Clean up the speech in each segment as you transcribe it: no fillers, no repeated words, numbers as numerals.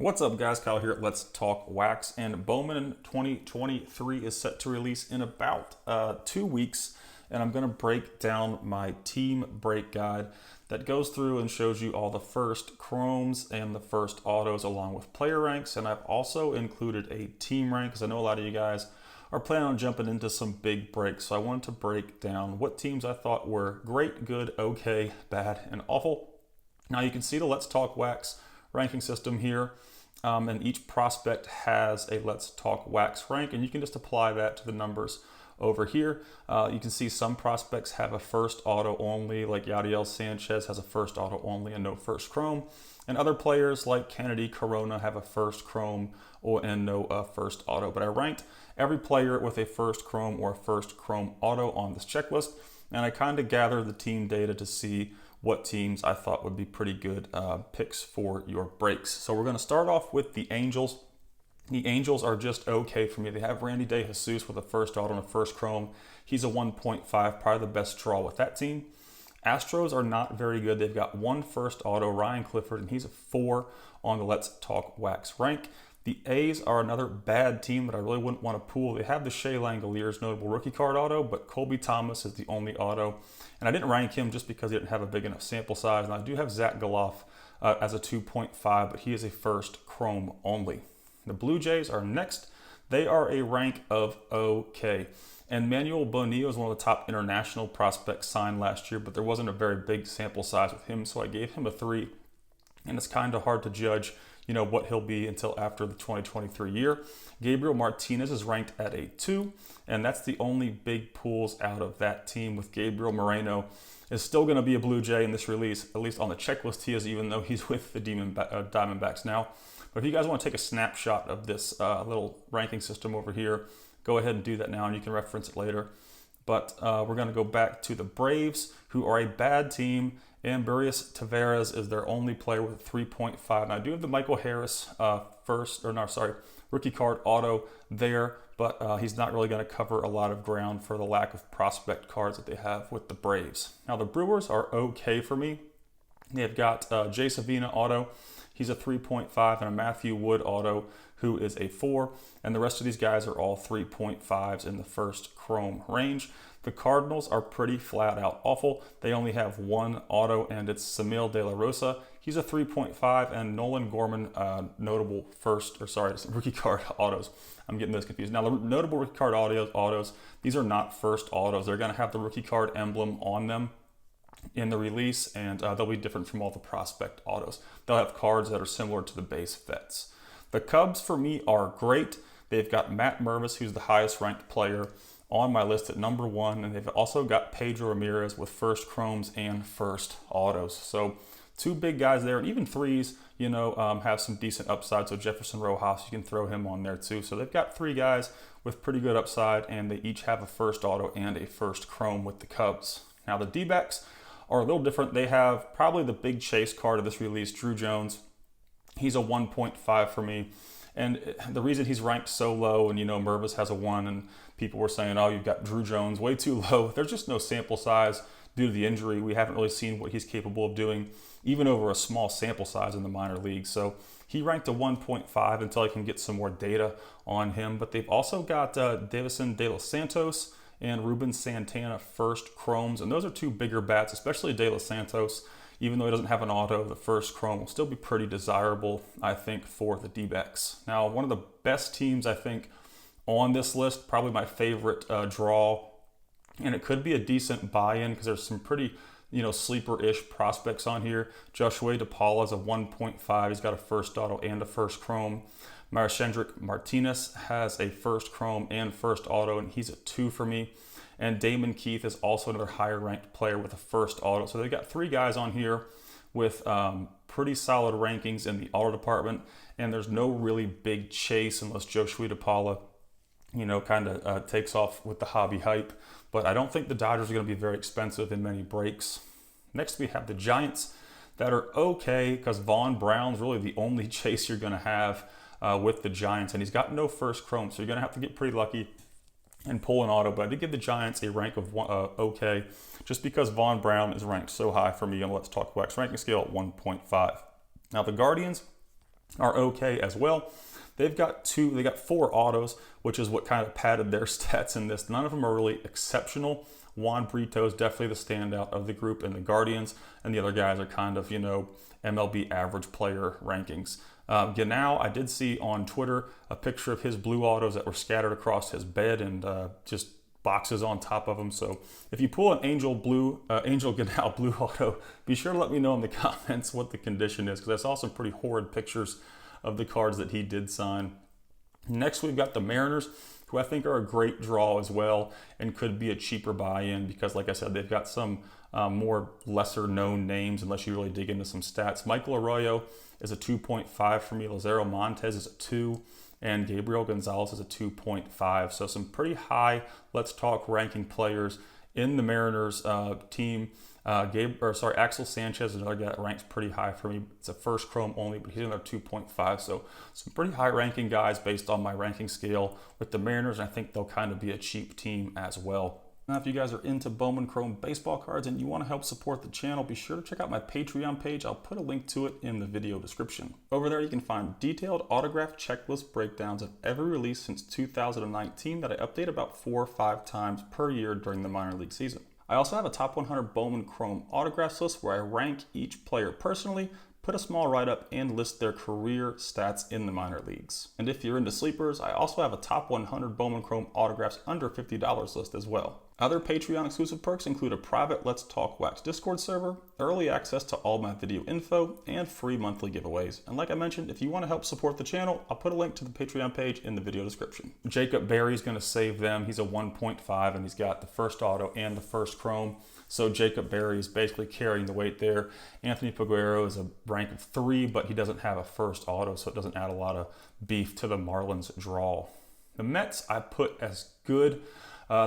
What's up, guys? Kyle here at Let's Talk Wax, and Bowman 2023 is set to release in about 2 weeks, and I'm going to break down my team break guide that goes through and shows you all the first chromes and the first autos along with player ranks, and I've also included a team rank because I know a lot of you guys are planning on jumping into some big breaks, so I wanted to break down what teams I thought were great, good, okay, bad, and awful. Now you can see the Let's Talk Wax ranking system here. And each prospect has a Let's Talk Wax rank, and you can just apply that to the numbers over here. You can see some prospects have a first auto only, like Yadiel Sanchez has a first auto only and no first chrome. And other players like Kennedy Corona have a first chrome and no first auto. But I ranked every player with a first chrome or a first chrome auto on this checklist, and I kind of gathered the team data to see what teams I thought would be pretty good picks for your breaks. So we're going to start off with the Angels. The Angels are just okay for me. They have Randy De Jesus with a first auto and a first chrome. He's a 1.5, probably the best draw with that team. Astros are not very good. They've got one first auto, Ryan Clifford, and he's a 4 on the Let's Talk Wax rank. The A's are another bad team that I really wouldn't want to pool. They have the Shea Langoliers notable rookie card auto, but Colby Thomas is the only auto. And I didn't rank him just because he didn't have a big enough sample size. And I do have Zach Galoff as a 2.5, but he is a first chrome only. The Blue Jays are next. They are a rank of okay. And Manuel Bonilla is one of the top international prospects signed last year, but there wasn't a very big sample size with him, so I gave him a 3. And it's kind of hard to judge what he'll be until after the 2023 year. Gabriel Martinez is ranked at a 2, and that's the only big pulls out of that team, with Gabriel Moreno is still going to be a Blue Jay in this release, at least on the checklist he is, even though he's with the Diamondbacks now. But if you guys want to take a snapshot of this little ranking system over here, go ahead and do that now, and you can reference it later. But we're going to go back to the Braves, who are a bad team. Amburius Tavares is their only player with a 3.5. Now I do have the Michael Harris rookie card auto there, but he's not really going to cover a lot of ground for the lack of prospect cards that they have with the Braves. Now the Brewers are okay for me. They've got Jay Savina auto. He's a 3.5, and a Matthew Wood auto, who is a 4. And the rest of these guys are all 3.5s in the first chrome range. The Cardinals are pretty flat out awful. They only have one auto, and it's Samil De La Rosa. He's a 3.5, and Nolan Gorman, notable rookie card autos. I'm getting those confused. Now, the notable rookie card autos, these are not first autos. They're going to have the rookie card emblem on them in the release, and they'll be different from all the prospect autos. They'll have cards that are similar to the base vets. The Cubs, for me, are great. They've got Matt Mervis, who's the highest ranked player on my list at number 1, and they've also got Pedro Ramirez with first chromes and first autos. So 2 big guys there, and even 3s, have some decent upside. So Jefferson Rojas, you can throw him on there too. So they've got 3 guys with pretty good upside, and they each have a first auto and a first chrome with the Cubs. Now the D-backs are a little different. They have probably the big chase card of this release, Drew Jones. He's a 1.5 for me. And the reason he's ranked so low, and Mervis has a 1, and people were saying, oh, you've got Drew Jones way too low. There's just no sample size due to the injury. We haven't really seen what he's capable of doing, even over a small sample size in the minor leagues. So he ranked a 1.5 until I can get some more data on him. But they've also got Davison De Los Santos and Ruben Santana first chromes, and those are 2 bigger bats, especially De Los Santos. Even though he doesn't have an auto, the first chrome will still be pretty desirable, I think, for the D-backs. Now, one of the best teams, I think, on this list, probably my favorite draw, and it could be a decent buy-in because there's some pretty, sleeper-ish prospects on here. Joshua DePaula is a 1.5. He's got a first auto and a first chrome. Marchandrick Martinez has a first chrome and first auto, and he's a 2 for me. And Damon Keith is also another higher ranked player with a first auto. So they've got 3 guys on here with pretty solid rankings in the auto department. And there's no really big chase unless Joshua DePaula, takes off with the hobby hype. But I don't think the Dodgers are going to be very expensive in many breaks. Next, we have the Giants that are okay because Vaughn Brown's really the only chase you're going to have with the Giants. And he's got no first chrome, so you're going to have to get pretty lucky and pull an auto. But I did give the Giants a rank of okay, just because Vaughn Brown is ranked so high for me on Let's Talk Wax ranking scale at 1.5. Now the Guardians are okay as well. They got 4 autos, which is what kind of padded their stats in this. None of them are really exceptional. Juan Brito is definitely the standout of the group in the Guardians, and the other guys are kind of, MLB average player rankings. Ganao, I did see on Twitter a picture of his blue autos that were scattered across his bed and just boxes on top of them. So if you pull an Angel Ganao blue auto, be sure to let me know in the comments what the condition is, because I saw some pretty horrid pictures of the cards that he did sign. Next, we've got the Mariners, who I think are a great draw as well and could be a cheaper buy-in because, like I said, they've got some more lesser-known names unless you really dig into some stats. Michael Arroyo is a 2.5 for me. Lazaro Montes is a 2, and Gabriel Gonzalez is a 2.5. So some pretty high Let's Talk ranking players in the Mariners team. Axel Sanchez is another guy that ranks pretty high for me. It's a first chrome only, but he's another 2.5. So some pretty high ranking guys based on my ranking scale with the Mariners, and I think they'll kind of be a cheap team as well. Now, if you guys are into Bowman Chrome baseball cards and you want to help support the channel, be sure to check out my Patreon page. I'll put a link to it in the video description. Over there, you can find detailed autograph checklist breakdowns of every release since 2019 that I update about 4 or 5 times per year during the minor league season. I also have a top 100 Bowman Chrome autographs list where I rank each player personally, put a small write-up, and list their career stats in the minor leagues. And if you're into sleepers, I also have a top 100 Bowman Chrome autographs under $50 list as well. Other Patreon exclusive perks include a private Let's Talk Wax Discord server, early access to all my video info, and free monthly giveaways. And like I mentioned, if you want to help support the channel, I'll put a link to the Patreon page in the video description. Jacob Berry's going to save them. He's a 1.5 and he's got the first auto and the first chrome. So Jacob Berry is basically carrying the weight there. Anthony Peguero is a rank of 3, but he doesn't have a first auto, so it doesn't add a lot of beef to the Marlins draw. The Mets I put as good.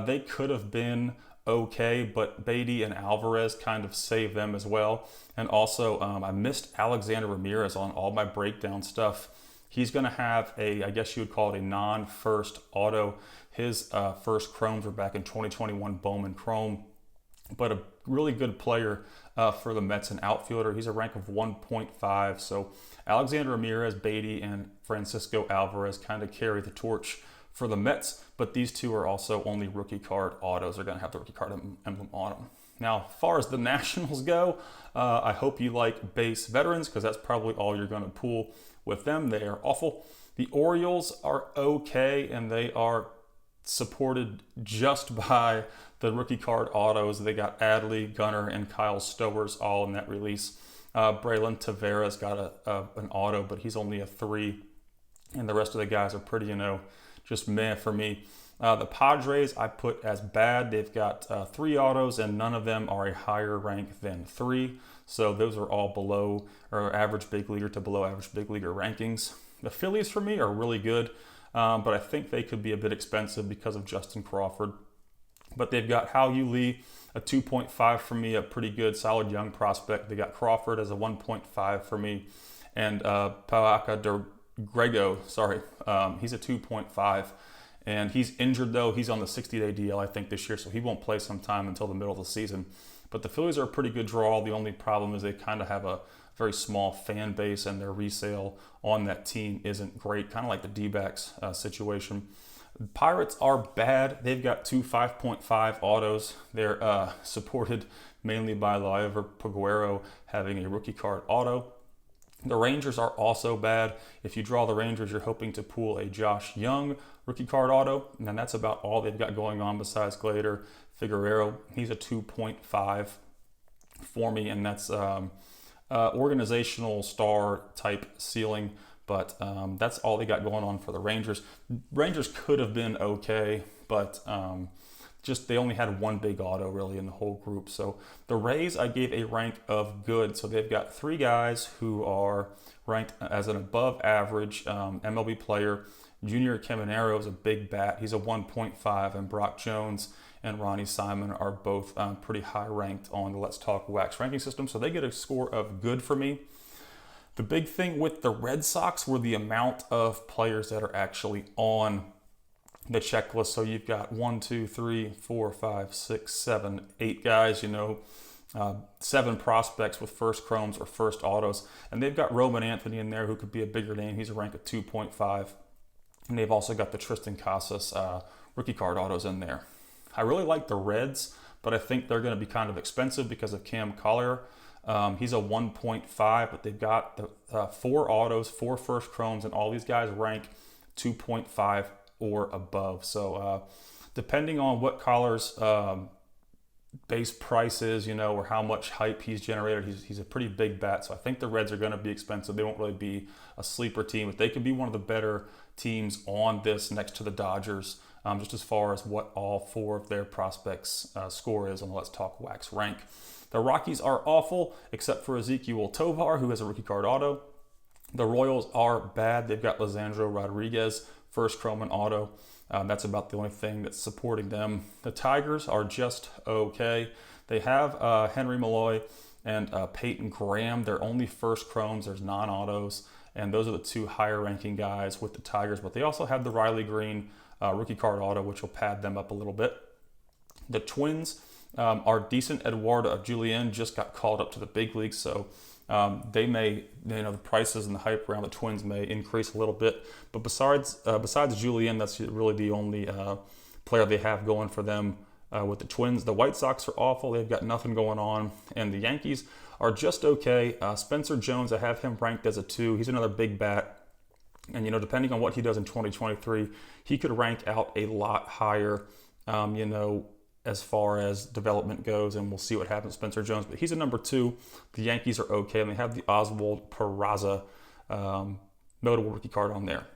They could have been okay, but Beatty and Alvarez kind of saved them as well. And also, I missed Alexander Ramirez on all my breakdown stuff. He's going to have I guess you would call it a non-first auto. His first chromes were back in 2021 Bowman Chrome, but a really good player for the Mets, an outfielder. He's a rank of 1.5. So Alexander Ramirez, Beatty, and Francisco Alvarez kind of carry the torch for the Mets, but these two are also only rookie card autos. They're going to have the rookie card emblem on them. Now, as far as the Nationals go, I hope you like base veterans because that's probably all you're going to pull with them. They are awful. The Orioles are okay, and they are supported just by the rookie card autos. They got Adley, Gunnar, and Kyle Stowers all in that release. Braylon Tavares got an auto, but he's only a 3, and the rest of the guys are pretty, just meh for me. The Padres I put as bad. They've got 3 autos and none of them are a higher rank than 3. So those are all below or average big leaguer to below average big leaguer rankings. The Phillies for me are really good, but I think they could be a bit expensive because of Justin Crawford. But they've got Hao-Yu Lee, a 2.5 for me, a pretty good solid young prospect. They got Crawford as a 1.5 for me, and Pauaka Grego, he's a 2.5, and he's injured though. He's on the 60-day DL I think this year, so he won't play sometime until the middle of the season. But the Phillies are a pretty good draw. The only problem is they kind of have a very small fan base, and their resale on that team isn't great, kind of like the D-backs situation. Pirates are bad. They've got 2 5.5 autos. They're supported mainly by Liover Peguero having a rookie card auto. The Rangers are also bad. If you draw the Rangers, you're hoping to pull a Josh Young rookie card auto, and that's about all they've got going on besides Glader Figueroa. He's a 2.5 for me, and that's organizational star type ceiling, but that's all they got going on for the Rangers. Rangers could have been okay, but just they only had 1 big auto really in the whole group. So the Rays I gave a rank of good. So they've got 3 guys who are ranked as an above average MLB player. Junior Caminero is a big bat. He's a 1.5, and Brock Jones and Ronnie Simon are both pretty high ranked on the Let's Talk Wax ranking system. So they get a score of good for me. The big thing with the Red Sox were the amount of players that are actually on the checklist. So you've got 1, 2, 3, 4, 5, 6, 7, 8 guys, 7 prospects with first chromes or first autos. And they've got Roman Anthony in there, who could be a bigger name. He's a rank of 2.5. And they've also got the Tristan Casas rookie card autos in there. I really like the Reds, but I think they're going to be kind of expensive because of Cam Collier. He's a 1.5, but they've got the 4 autos, 4 first chromes, and all these guys rank 2.5 or above. So depending on what Collier's base price is, or how much hype he's generated, he's a pretty big bat. So I think the Reds are going to be expensive. They won't really be a sleeper team, but they could be one of the better teams on this next to the Dodgers, just as far as what all 4 of their prospects score is on Let's Talk Wax rank. The Rockies are awful, except for Ezequiel Tovar, who has a rookie card auto. The Royals are bad. They've got Lisandro Rodriguez, first chrome and auto. That's about the only thing that's supporting them. The Tigers are just okay. They have Henry Malloy and Peyton Graham. They're only first chromes. There's non-autos. And those are the 2 higher ranking guys with the Tigers. But they also have the Riley Green rookie card auto, which will pad them up a little bit. The Twins are decent. Eduardo Julien just got called up to the big leagues, so they may, the prices and the hype around the Twins may increase a little bit. But besides Julien, that's really the only player they have going for them with the Twins. The White Sox are awful. They've got nothing going on. And the Yankees are just okay. Spencer Jones, I have him ranked as a 2. He's another big bat. And, depending on what he does in 2023, he could rank out a lot higher, as far as development goes, and we'll see what happens with Spencer Jones. But he's a number 2. The Yankees are okay, and they have the Oswald Peraza notable rookie card on there.